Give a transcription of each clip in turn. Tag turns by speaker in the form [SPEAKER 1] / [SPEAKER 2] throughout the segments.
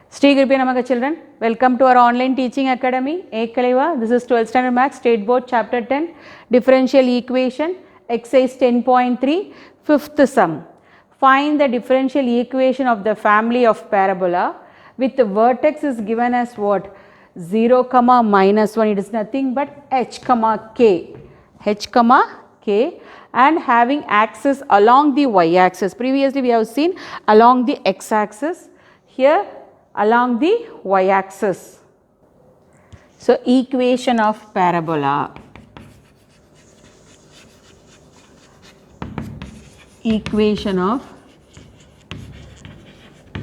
[SPEAKER 1] Sri Gurubhyo Namaha children, welcome to our online teaching academy, Ekalaiva. This is 12th standard maths, state board chapter 10, differential equation, exercise 10.3, fifth sum. Find the differential equation of the family of parabola with the vertex is given as what? 0, -1, it is nothing but h, k, and having axis along the y-axis. Previously we have seen along the x-axis, here along the y-axis. So, equation of parabola. Equation of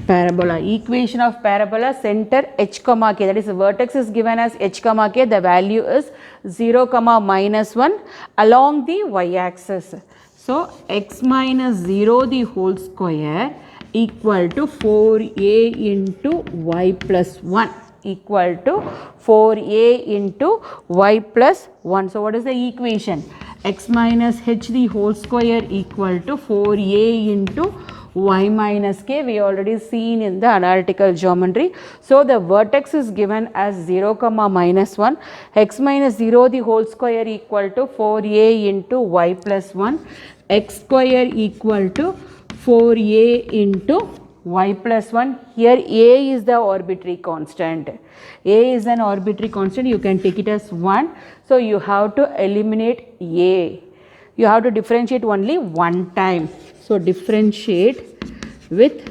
[SPEAKER 1] parabola. Equation of parabola, center h, k, that is the vertex is given as h, k, the value is 0, -1 along the y-axis. So, x minus 0 the whole square equal to 4a into y plus 1 equal to 4a into y plus 1. So, what is the equation? X minus h the whole square equal to 4a into y minus k. We already seen in the analytical geometry. So, the vertex is given as 0, -1. X minus 0 the whole square equal to 4a into y plus 1. X square equal to 4a into y plus 1. Here a is the arbitrary constant. A is an arbitrary constant. You can take it as 1. So, you have to eliminate a. You have to differentiate only one time. So, differentiate with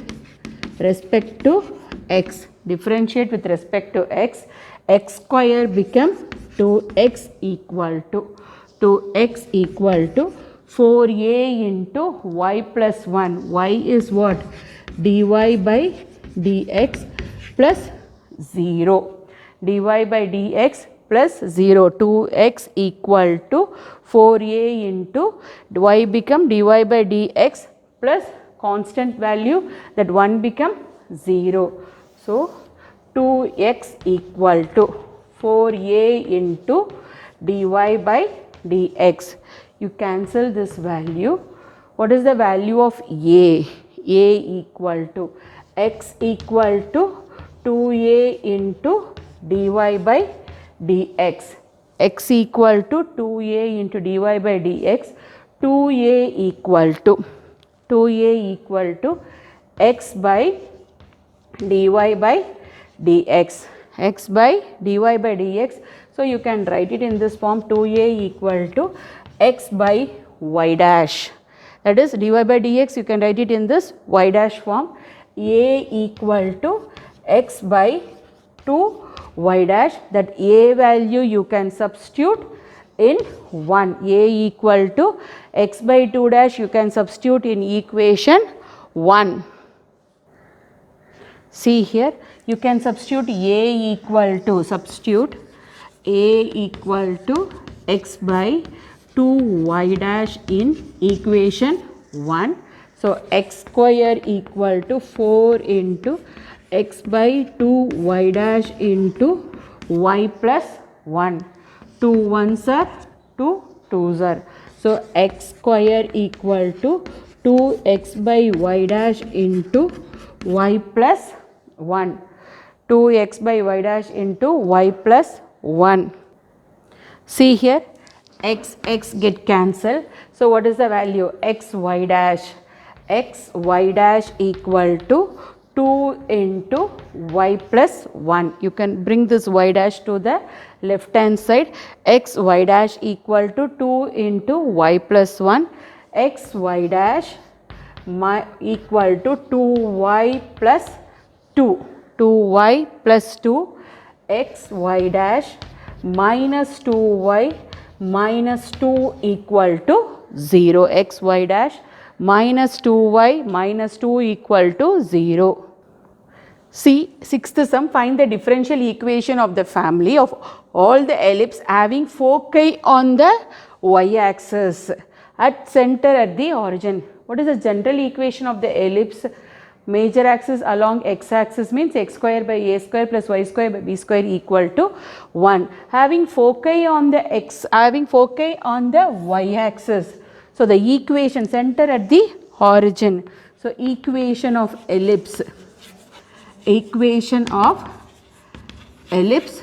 [SPEAKER 1] respect to x. Differentiate with respect to x. X square becomes 2x equal to 4a into y plus 1. Y is what? Dy by dx plus 0. Dy by dx plus 0. 2x equal to 4a into y become dy by dx plus constant value, that 1 become 0. So, 2x equal to 4a into dy by dx. You cancel this value. What is the value of a? A equal to x equal to 2a into dy by dx. X equal to 2a into dy by dx. 2a equal to x by dy by dx. X by dy by dx. So, you can write it in this form, 2a equal to x by y dash. That is dy by dx, you can write it in this y dash form. A equal to x by 2 y dash, that a value you can substitute in 1. A equal to x by 2 dash you can substitute in equation 1. See here, you can substitute a equal to x by 2 y dash in equation 1. So, x square equal to 4 into x by 2 y dash into y plus 1. 2 1s are 2 2s are. So, x square equal to 2x by y dash into y plus 1. 2x by y dash into y plus 1. See here, x get cancelled. So, what is the value? X y dash equal to 2 into y plus 1. You can bring this y dash to the left hand side. X y dash equal to 2 into y plus 1. X y dash equal to 2y plus 2. 2y plus 2. X y dash minus 2y minus 2 equal to 0. X y dash minus 2y minus 2 equal to 0. See, sixth sum, find the differential equation of the family of all the ellipses having foci on the y-axis at center at the origin. What is the general equation of the ellipse? Major axis along x-axis means x square by a square plus y square by b square equal to 1. Having foci on the y-axis. So, the equation center at the origin. So, equation of ellipse equation of ellipse.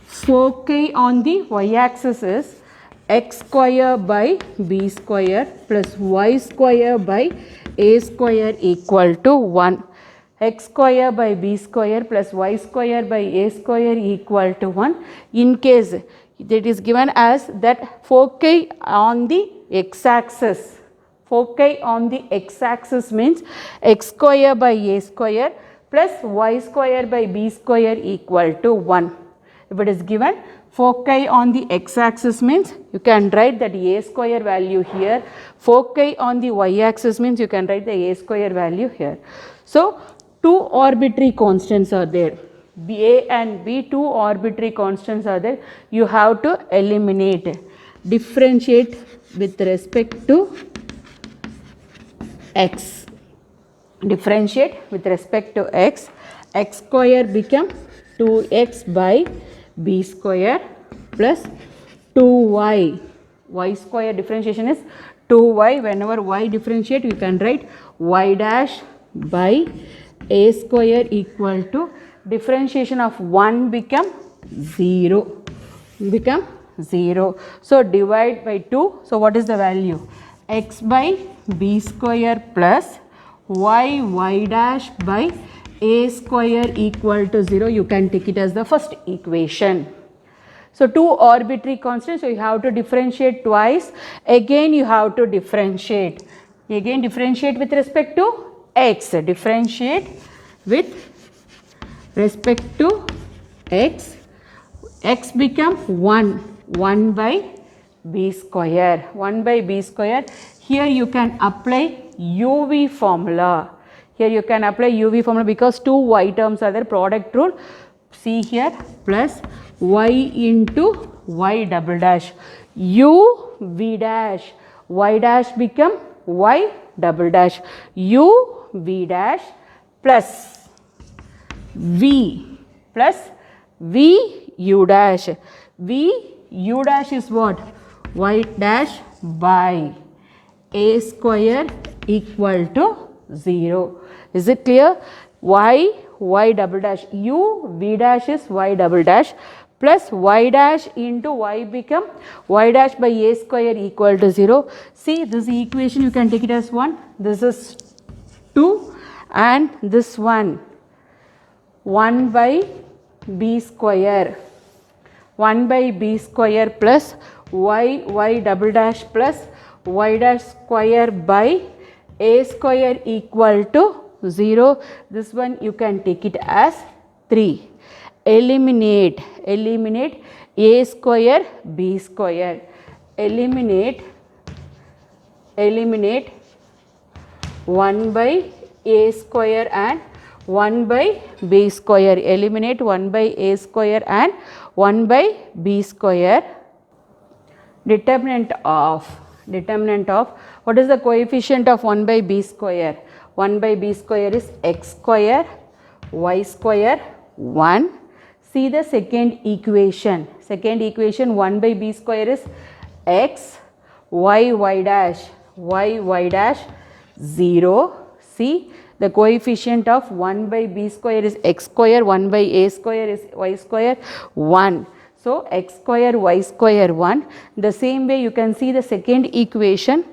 [SPEAKER 1] Foci on the y-axis is x square by b square plus y square by a square equal to 1. X square by b square plus y square by a square equal to 1. In case it is given as that foci on the x-axis. Foci on the x-axis means x square by a square plus y square by b square equal to 1. If it is given foci on the x-axis means you can write that a square value here. Foci on the y-axis means you can write the a square value here. So, two arbitrary constants are there. A and B, two arbitrary constants are there. You have to eliminate, differentiate with respect to x. Differentiate with respect to x. X square become 2x by b square plus 2y. Y square differentiation is 2y. Whenever y differentiate, you can write y dash by a square equal to differentiation of 1 become 0. Become 0. So divide by 2. So what is the value? X by b square plus y dash by a square equal to 0. You can take it as the first equation. So two arbitrary constants, so you have to differentiate twice. Again you have to differentiate. Again differentiate with respect to x. Differentiate with respect to x. X become 1 by b square. 1 by b square. Here you can apply UV formula. Here you can apply UV formula because two y terms are there, product rule. See here, plus y into y double dash. U v dash. Y dash become y double dash. U v dash plus v plus v u dash. V u dash is what? Y dash by a square equal to 0. Is it clear? Y double dash. U v dash is y double dash plus y dash into y become y dash by a square equal to 0. See this equation you can take it as 1. This is 2 and this 1 by b square. 1 by b square plus y double dash plus y dash square by a square equal to 0. This one you can take it as 3. Eliminate a square b square. Eliminate 1 by a square and 1 by b square. Eliminate 1 by a square and 1 by b square. Determinant of what is the coefficient of 1 by b square? 1 by b square is x square, y square 1. See the second equation. Second equation 1 by b square is x, y dash 0. See the coefficient of 1 by b square is x square, 1 by a square is y square 1. So x square y square 1. The same way you can see the second equation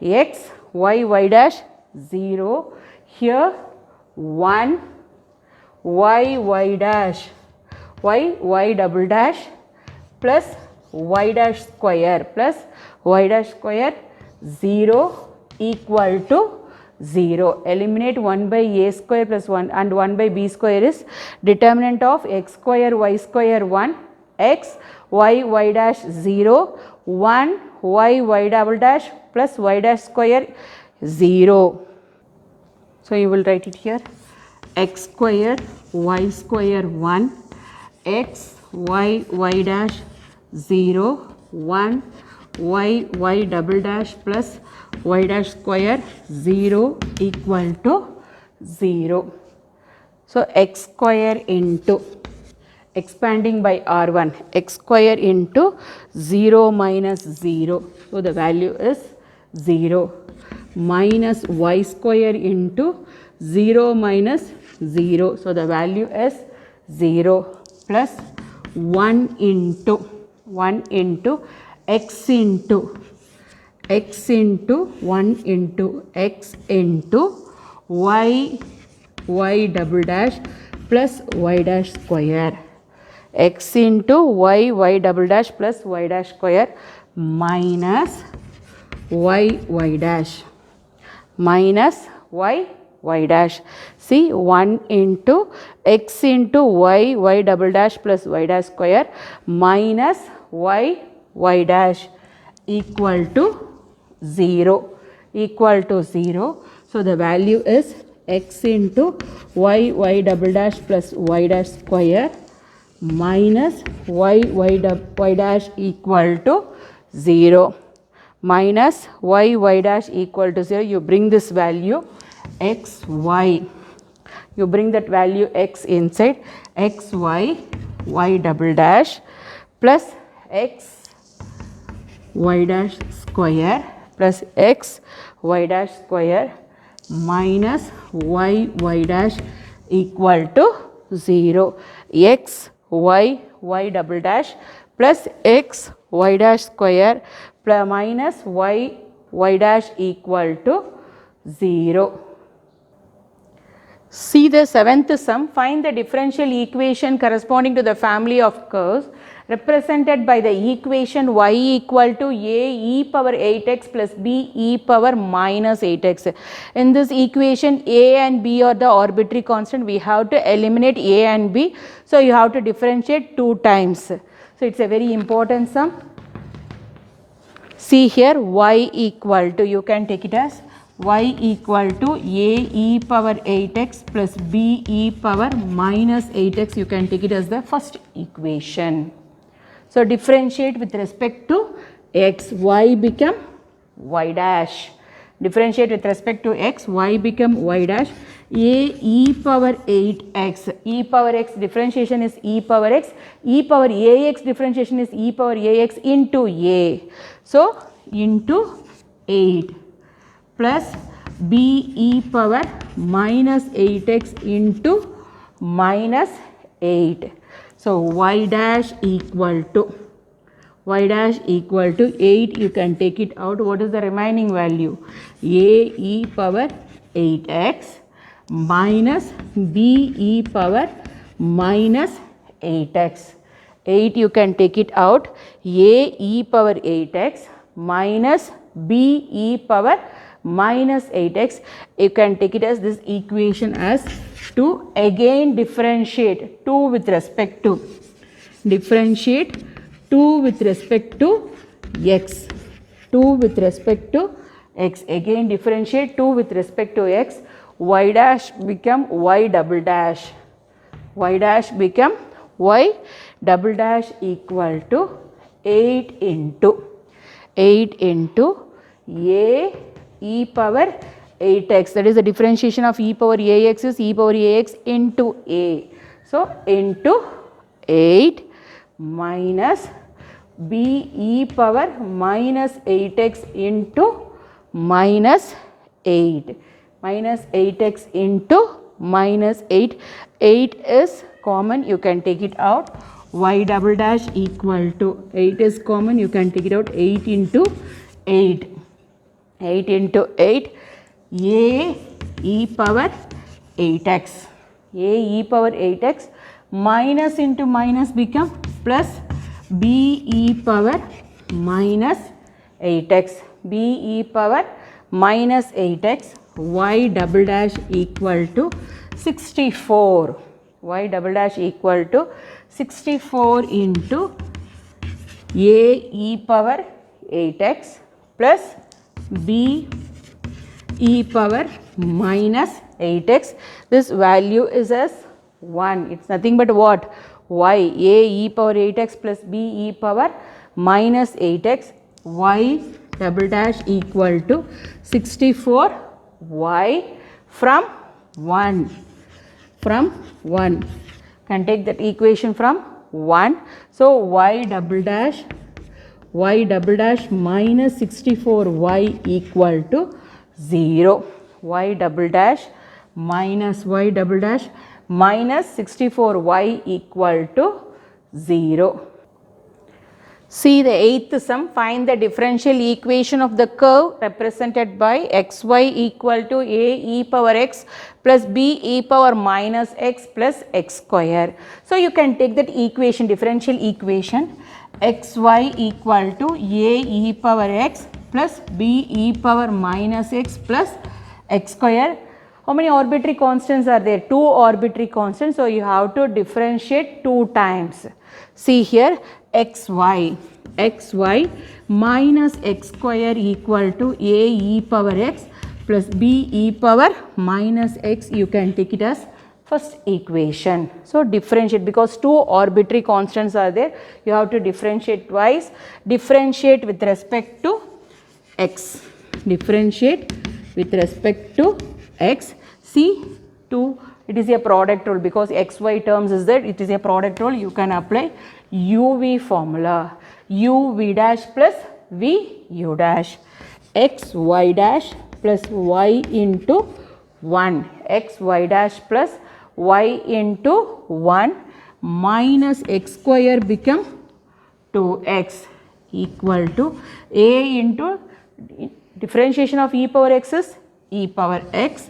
[SPEAKER 1] x, y dash 0. Here 1 y dash y double dash plus y dash square 0 equal to 0. Eliminate 1 by a square plus 1 and 1 by b square is determinant of x square y square 1, x y dash 0, 1 y double dash plus y dash square 0. So you will write it here, x square y square 1, x y dash 0, 1 y double dash plus y dash square 0 equal to 0. So x square into, expanding by r1, x square into 0 minus 0. So the value is 0 minus y square into 0 minus 0. So the value is 0 plus 1 into x into 1 into x into y double dash plus y dash square, x into y double dash plus y dash square minus y dash minus y dash. See, 1 into x into y double dash plus y dash square minus y dash equal to 0. So the value is x into y double dash plus y dash square minus y dash equal to 0. Minus y dash equal to 0. You bring this value x y. You bring that value x inside, x y double dash plus x y dash square plus x y dash square minus y dash equal to 0. X y double dash plus x y dash square plus minus y dash equal to 0. See the seventh sum. Find the differential equation corresponding to the family of curves represented by the equation y equal to a e power 8x plus b e power minus 8x. In this equation, a and b are the arbitrary constant. We have to eliminate a and b. So you have to differentiate 2 times. So it's a very important sum. See here, y equal to, you can take it as y equal to a e power 8x plus b e power minus 8x. You can take it as the first equation. So differentiate with respect to x, y become y dash. Differentiate with respect to x, y become y dash. A e power 8x, e power x differentiation is e power x, e power ax differentiation is e power ax into a. So into 8 plus b e power minus 8x into minus 8. So y dash equal to 8. You can take it out. What is the remaining value? A e power 8x minus b e power minus 8x. 8 you can take it out. A e power 8x minus b e power minus 8x. You can take it as this equation as 2. Again differentiate 2 with respect to differentiate 2 with respect to x. 2 with respect to x. Again differentiate 2 with respect to x. Y dash become y double dash. Y dash become y double dash equal to 8 into a e power 8x. That is the differentiation of e power ax is e power ax into a. So into 8 minus b e power minus 8x into minus 8. Minus 8x into minus 8. 8 is common, you can take it out. Y double dash equal to 8 is common, you can take it out. 8 into 8. 8 into 8. A e power 8x. A e power 8x minus into minus become plus b e power minus 8x. B e power minus 8x. Y double dash equal to 64. Y double dash equal to 64 into a e power 8x plus b e power minus 8x. This value is as 1. It's nothing but what? Y. A e power 8x plus b e power minus 8x. Y double dash equal to 64 y from 1. From 1. Can take that equation from 1. So y double dash minus 64 y equal to 0. Y double dash minus y double dash minus 64y equal to 0. See the eighth sum, find the differential equation of the curve represented by xy equal to a e power x plus b e power minus x plus x square. So you can take that equation, differential equation, xy equal to a e power x plus b e power minus x plus x square. How many arbitrary constants are there? 2 arbitrary constants. So you have to differentiate 2 times. See here, xy minus x square equal to a e power x plus b e power minus x. You can take it as first equation. So differentiate, because 2 arbitrary constants are there. You have to differentiate twice. Differentiate with respect to x. Differentiate with respect to x. See 2, it is a product rule, because xy terms is there, it is a product rule. You can apply uv formula, uv dash plus v u dash, xy dash plus y into 1, xy dash plus y into 1 minus x square become 2x equal to a into differentiation of e power x is e power x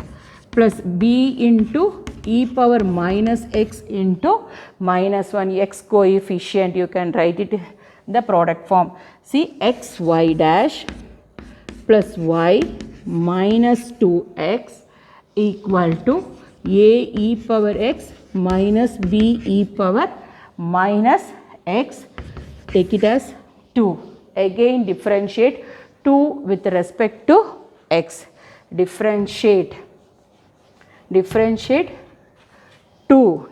[SPEAKER 1] plus b into e power minus x into minus 1, x coefficient. You can write it in the product form. See, xy dash plus y minus 2x equal to a e power x minus b e power minus x. Take it as 2. Again differentiate 2 with respect to x. Differentiate 2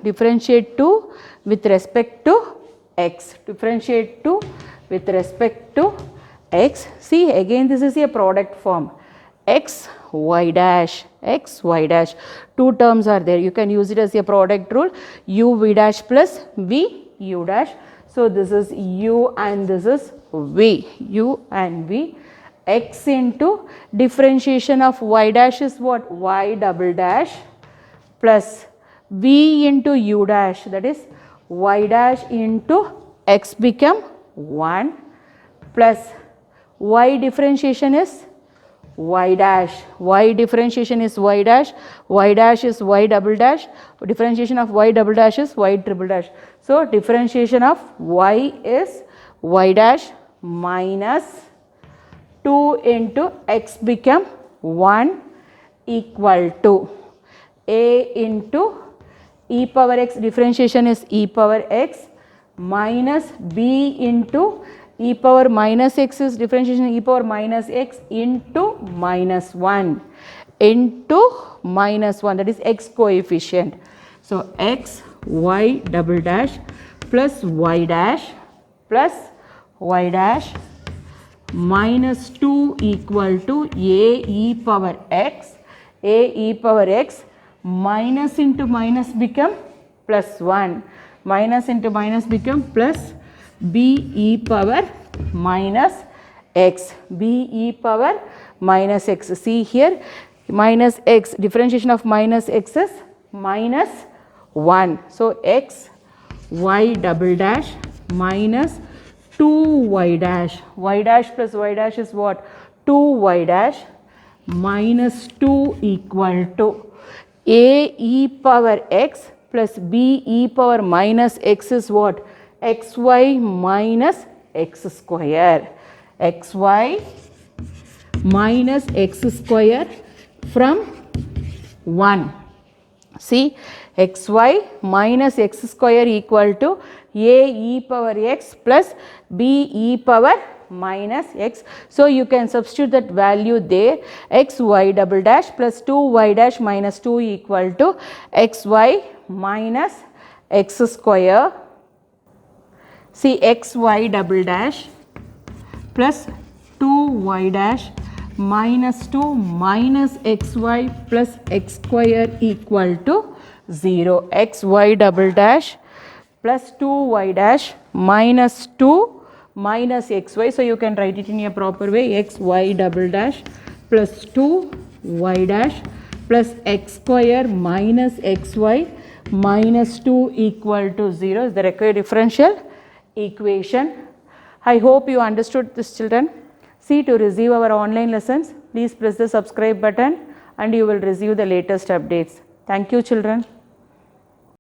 [SPEAKER 1] with respect to x. Differentiate 2 with respect to x. See, again this is a product form, xy dash. 2 terms are there. You can use it as a product rule, uv dash plus v u dash. So this is u and this is v, u and v. X into differentiation of y dash is what? Y double dash plus v into u dash, that is y dash into x become 1 plus y differentiation is y dash. Y differentiation is y dash is y double dash. Differentiation of y double dash is y triple dash. So differentiation of y is y dash minus 2 into x become 1 equal to a into e power x, differentiation is e power x minus b into e power minus x is differentiation e power minus x into minus 1 into minus 1, that is x coefficient. So x y double dash plus y dash minus 2 equal to a e power x minus into minus become plus 1, minus into minus become plus b e power minus x, See here, minus x, differentiation of minus x is minus 1. So x y double dash minus 2y dash, y dash plus y dash is what? 2y dash minus 2 equal to a e power x plus b e power minus x is what? Xy minus x square, xy minus x square from 1. See, xy minus x square equal to a e power x plus b e power minus x. So you can substitute that value there, xy double dash plus 2y dash minus 2 equal to xy minus x square. See, xy double dash plus 2y dash minus 2 minus xy plus x square equal to 0, xy double dash plus 2y dash minus 2 minus xy. So you can write it in a proper way, xy double dash plus 2y dash plus x square minus xy minus 2 equal to 0 is the required differential equation. I hope you understood this, children. See, to receive our online lessons, please press the subscribe button and you will receive the latest updates. Thank you, children.